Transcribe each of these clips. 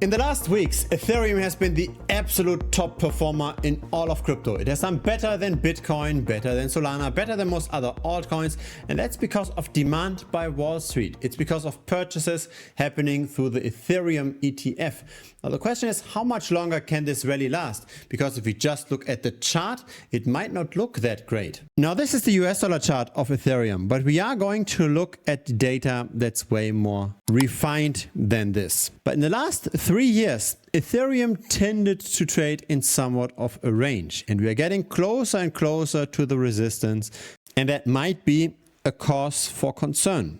In the last weeks, Ethereum has been the absolute top performer in all of crypto. It has done better than Bitcoin, better than Solana, better than most other altcoins, and that's because of demand by Wall Street. It's because of purchases happening through the Ethereum ETF. Now the question is, how much longer can this rally last? Because if we just look at the chart, it might not look that great. Now this is the US dollar chart of Ethereum, but we are going to look at data that's way more refined than this. But in the last 3 years, Ethereum tended to trade in somewhat of a range, and we are getting closer and closer to the resistance, and that might be a cause for concern.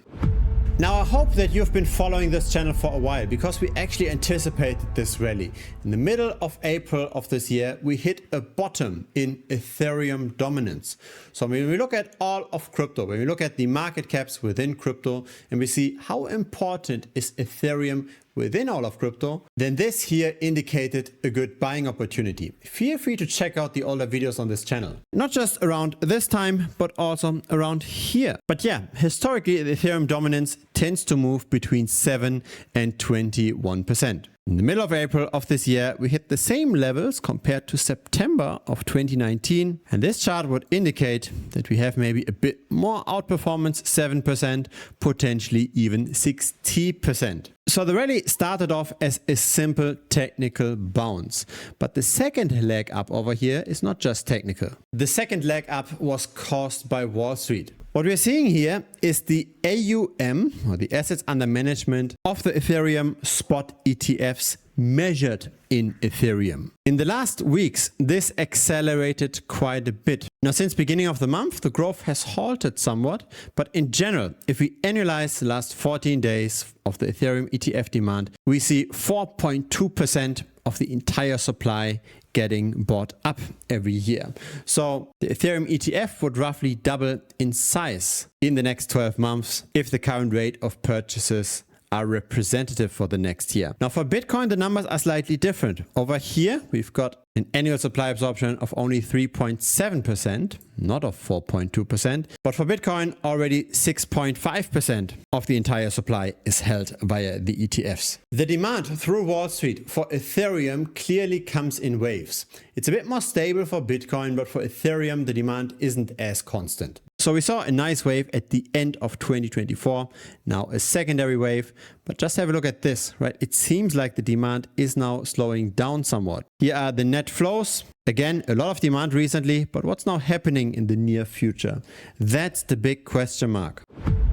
Now I hope that you've been following this channel for a while, because we actually anticipated this rally. In the middle of April of this year, we hit a bottom in Ethereum dominance. So when we look at all of crypto, when we look at the market caps within crypto, and we see how important is Ethereum within all of crypto, then this here indicated a good buying opportunity. Feel free to check out the older videos on this channel. Not just around this time, but also around here. But yeah, historically, the Ethereum dominance tends to move between 7 and 21%. In the middle of April of this year, we hit the same levels compared to September of 2019. And this chart would indicate that we have maybe a bit more outperformance, 7%, potentially even 60%. So the rally started off as a simple technical bounce. But the second leg up over here is not just technical. The second leg up was caused by Wall Street. What we're seeing here is the AUM, or the assets under management, of the Ethereum spot ETFs measured in Ethereum. In the last weeks, this accelerated quite a bit. Now, since beginning of the month, the growth has halted somewhat, but in general, if we annualize the last 14 days of the Ethereum ETF demand, we see 4.2% of the entire supply getting bought up every year. So the Ethereum ETF would roughly double in size in the next 12 months if the current rate of purchases are representative for the next year. Now for Bitcoin, the numbers are slightly different. Over here, we've got an annual supply absorption of only 3.7%, not of 4.2%. But for Bitcoin, already 6.5% of the entire supply is held via the ETFs. The demand through Wall Street for Ethereum clearly comes in waves. It's a bit more stable for Bitcoin, but for Ethereum, the demand isn't as constant. So we saw a nice wave at the end of 2024, now a secondary wave, but just have a look at this, right? It seems like the demand is now slowing down somewhat. Here are the net flows. Again, a lot of demand recently, but what's now happening in the near future? That's the big question mark.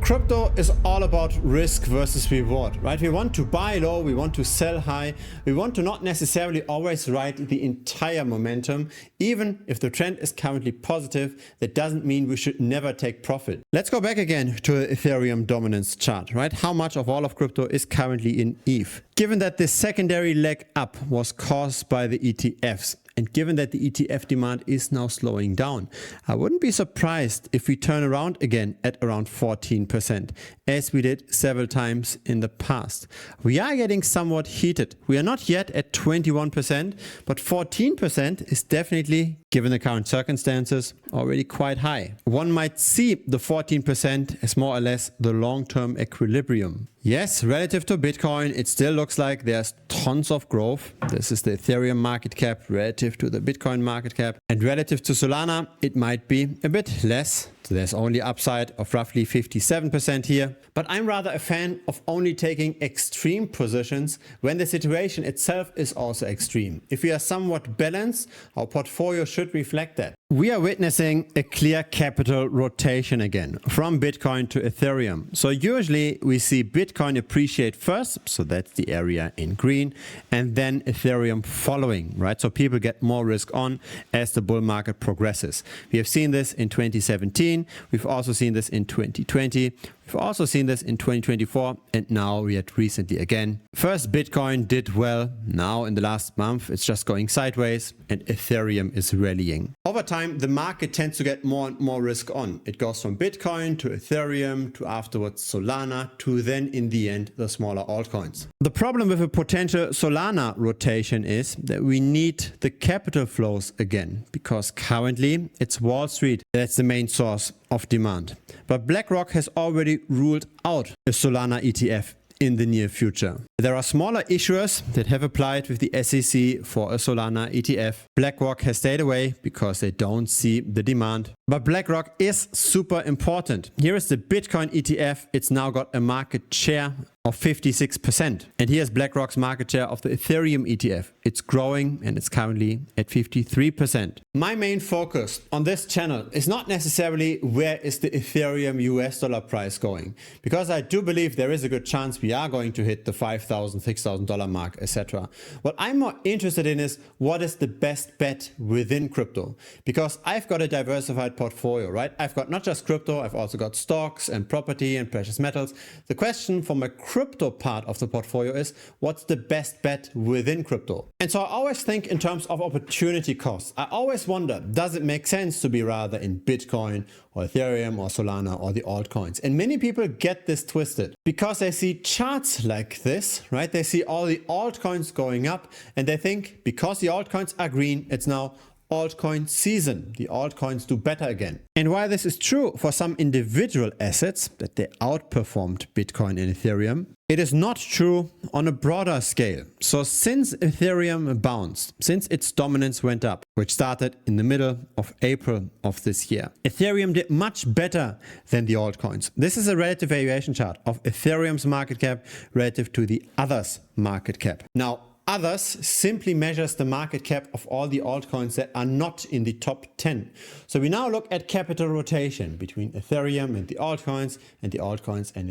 Crypto is all about risk versus reward, right? We want to buy low, we want to sell high, we want to not necessarily always ride the entire momentum. Even if the trend is currently positive, that doesn't mean we should never take profit. Let's go back again to the Ethereum dominance chart, right? How much of all of crypto is currently in ETH? Given that this secondary leg up was caused by the ETFs, and given that the ETF demand is now slowing down, I wouldn't be surprised if we turn around again at around 14%, as we did several times in the past. We are getting somewhat heated. We are not yet at 21%, but 14% is definitely, given the current circumstances, already quite high. One might see the 14% as more or less the long-term equilibrium. Yes, relative to Bitcoin, it still looks like there's tons of growth. This is the Ethereum market cap relative to the Bitcoin market cap. And relative to Solana, it might be a bit less. So there's only upside of roughly 57% here. But I'm rather a fan of only taking extreme positions when the situation itself is also extreme. If we are somewhat balanced, our portfolio should reflect that. We are witnessing a clear capital rotation again from Bitcoin to Ethereum. So usually we see Bitcoin appreciate first, so that's the area in green, and then Ethereum following, right? So people get more risk on as the bull market progresses. We have seen this in 2017. We've also seen this in 2020. We've also seen this in 2024, and now we had recently again. First, Bitcoin did well. Now in the last month, it's just going sideways, and Ethereum is rallying. Over time, the market tends to get more and more risk on. It goes from Bitcoin to Ethereum to afterwards Solana to then in the end, the smaller altcoins. The problem with a potential Solana rotation is that we need the capital flows again, because currently it's Wall Street that's the main source of demand. But BlackRock has already ruled out a Solana ETF in the near future. There are smaller issuers that have applied with the SEC for a Solana ETF. BlackRock has stayed away because they don't see the demand. But BlackRock is super important. Here is the Bitcoin ETF. It's now got a market share of 56%. And here's BlackRock's market share of the Ethereum ETF. It's growing and it's currently at 53%. My main focus on this channel is not necessarily where is the Ethereum US dollar price going, because I do believe there is a good chance we are going to hit the $5,000, $6,000 mark, etc. What I'm more interested in is what is the best bet within crypto, because I've got a diversified portfolio, right? I've got not just crypto, I've also got stocks and property and precious metals. The question for my crypto part of the portfolio is what's the best bet within crypto? And so I always think in terms of opportunity costs. I always wonder, does it make sense to be rather in Bitcoin or Ethereum or Solana or the altcoins? And many people get this twisted because they see charts like this, right? They see all the altcoins going up and they think because the altcoins are green, it's now altcoin season. The altcoins do better again. And while this is true for some individual assets that they outperformed Bitcoin and Ethereum, it is not true on a broader scale. So since Ethereum bounced, since its dominance went up, which started in the middle of April of this year, Ethereum did much better than the altcoins. This is a relative valuation chart of Ethereum's market cap relative to the others' market cap. Now, others simply measures the market cap of all the altcoins that are not in the top 10. So we now look at capital rotation between Ethereum and the altcoins and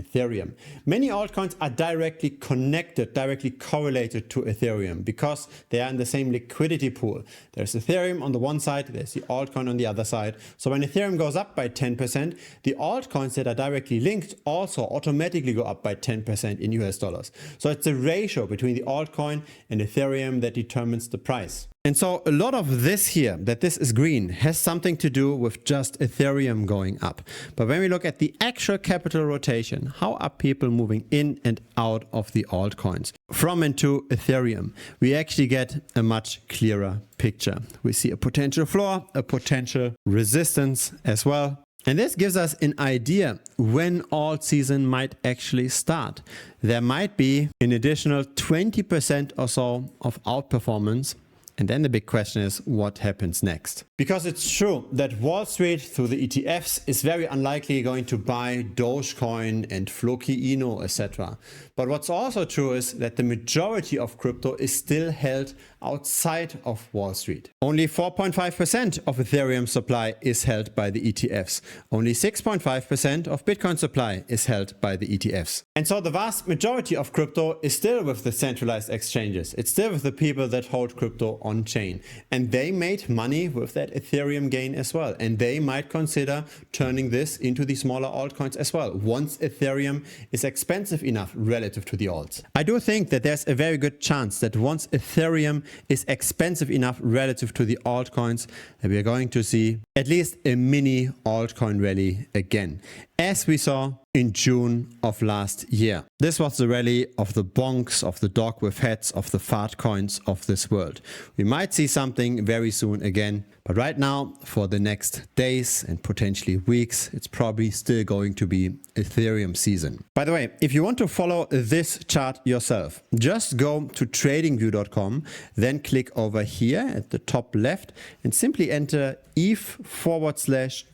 Ethereum. Many altcoins are directly connected, directly correlated to Ethereum because they are in the same liquidity pool. There's Ethereum on the one side, there's the altcoin on the other side. So when Ethereum goes up by 10%, the altcoins that are directly linked also automatically go up by 10% in US dollars. So it's the ratio between the altcoin and Ethereum that determines the price. And so a lot of this here, that this is green, has something to do with just Ethereum going up. But when we look at the actual capital rotation, how are people moving in and out of the altcoins from and to Ethereum, we actually get a much clearer picture. We see a potential floor, a potential resistance as well. And this gives us an idea when alt season might actually start. There might be an additional 20% or so of outperformance. And then the big question is what happens next? Because it's true that Wall Street through the ETFs is very unlikely going to buy Dogecoin and Floki Ino, etc. But what's also true is that the majority of crypto is still held outside of Wall Street. Only 4.5% of Ethereum supply is held by the ETFs. Only 6.5% of Bitcoin supply is held by the ETFs. And so the vast majority of crypto is still with the centralized exchanges. It's still with the people that hold crypto on chain. And they made money with that Ethereum gain as well. And they might consider turning this into the smaller altcoins as well, once Ethereum is expensive enough relative to the alts. I do think that there's a very good chance that once Ethereum is expensive enough relative to the altcoins, that we are going to see at least a mini altcoin rally again, as we saw in June of last year. This was the rally of the bonks, of the dog with heads, of the fart coins of this world. We might see something very soon again, but right now, for the next days and potentially weeks, it's probably still going to be Ethereum season. By the way, if you want to follow this chart yourself, just go to tradingview.com, then click over here at the top left and simply enter ETH/others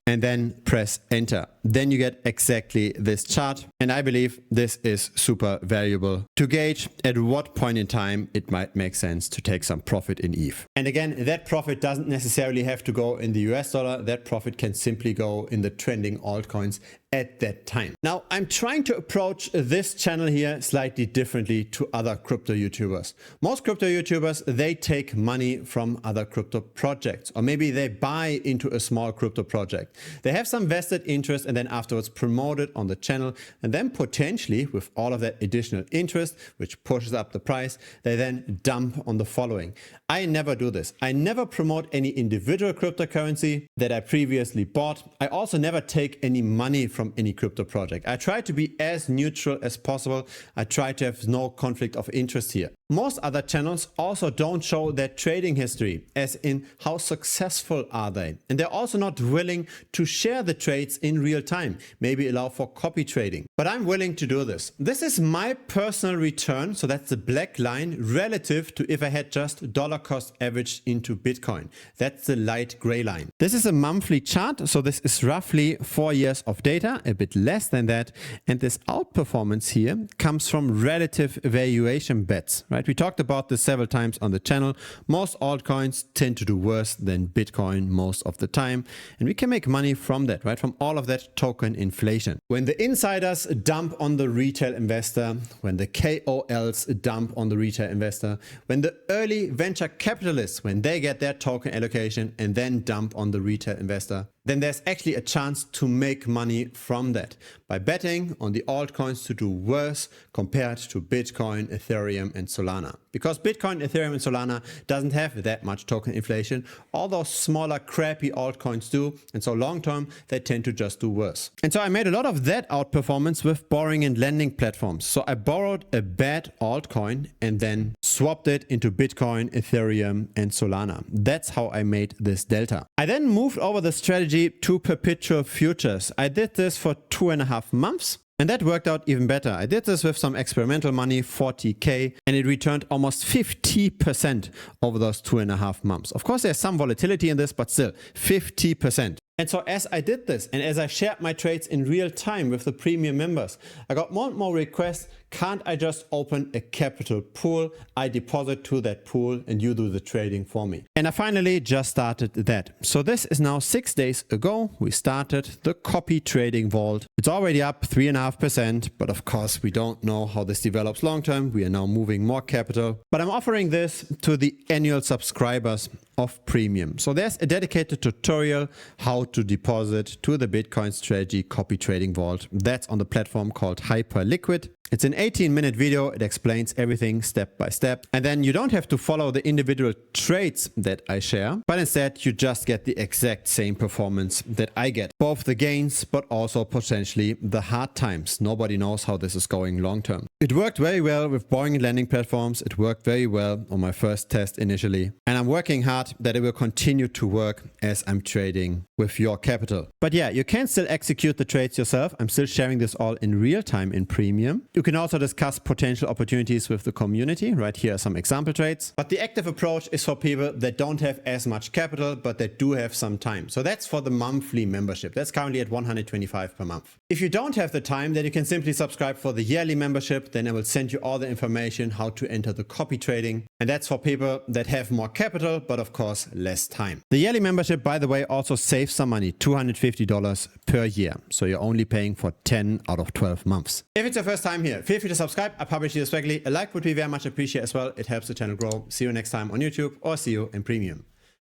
and then press enter. Then you get exactly this chart. And I believe this is super valuable to gauge at what point in time it might make sense to take some profit in ETH. And again, that profit doesn't necessarily have to go in the US dollar. That profit can simply go in the trending altcoins at that time. Now, I'm trying to approach this channel here slightly differently to other crypto YouTubers. Most crypto YouTubers, they take money from other crypto projects, or maybe they buy into a small crypto project. They have some vested interest and then afterwards promote it on the channel, and then potentially with all of that additional interest, which pushes up the price, they then dump on the following. I never do this. I never promote any individual cryptocurrency that I previously bought. I also never take any money from any crypto project. I try to be as neutral as possible. I try to have no conflict of interest here. Most other channels also don't show their trading history, as in how successful are they. And they're also not willing to share the trades in real time, maybe allow for copy trading. But I'm willing to do this. This is my personal return, so that's the black line, relative to if I had just dollar cost averaged into Bitcoin. That's the light gray line. This is a monthly chart, so this is roughly 4 years of data, a bit less than that. And this outperformance here comes from relative valuation bets, right? We talked about this several times on the channel. Most altcoins tend to do worse than Bitcoin most of the time. And we can make money from that, right? From all of that token inflation. When the insiders dump on the retail investor, when the KOLs dump on the retail investor, when the early venture capitalists, when they get their token allocation and then dump on the retail investor, then there's actually a chance to make money from that by betting on the altcoins to do worse compared to Bitcoin, Ethereum, and Solana. Because Bitcoin, Ethereum, and Solana doesn't have that much token inflation. All those smaller, crappy altcoins do. And so long term, they tend to just do worse. And so I made a lot of that outperformance with borrowing and lending platforms. So I borrowed a bad altcoin and then swapped it into Bitcoin, Ethereum, and Solana. That's how I made this delta. I then moved over the strategy to perpetual futures. I did this for 2.5 months. And that worked out even better. I did this with some experimental money, 40K, and it returned almost 50% over those 2.5 months. Of course, there's some volatility in this, but still 50%. And so as I did this and as I shared my trades in real time with the premium members, I got more and more requests. Can't I just open a capital pool? I deposit to that pool and you do the trading for me. And I finally just started that. So this is now 6 days ago. We started the copy trading vault. It's already up 3.5%, but of course we don't know how this develops long term. We are now moving more capital, but I'm offering this to the annual subscribers of premium. So there's a dedicated tutorial how to deposit to the Bitcoin strategy copy trading vault. That's on the platform called Hyperliquid. It's an 18-minute video. It explains everything step by step. And then you don't have to follow the individual trades that I share, but instead you just get the exact same performance that I get. Both the gains, but also potentially the hard times. Nobody knows how this is going long term. It worked very well with borrowing and lending platforms. It worked very well on my first test initially. And I'm working hard that it will continue to work as I'm trading with your capital. But yeah, you can still execute the trades yourself. I'm still sharing this all in real time in premium. You can also discuss potential opportunities with the community. Right here are some example trades. But the active approach is for people that don't have as much capital, but that do have some time. So that's for the monthly membership. That's currently at $125 per month. If you don't have the time, then you can simply subscribe for the yearly membership. Then I will send you all the information how to enter the copy trading. And that's for people that have more capital, but of course less time. The yearly membership, by the way, also saves some money, $250 per year. So you're only paying for 10 out of 12 months. If it's your first time here, feel free to subscribe. I publish these regularly. A like would be very much appreciated as well. It helps the channel grow. See you next time on YouTube or see you in premium.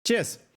Cheers.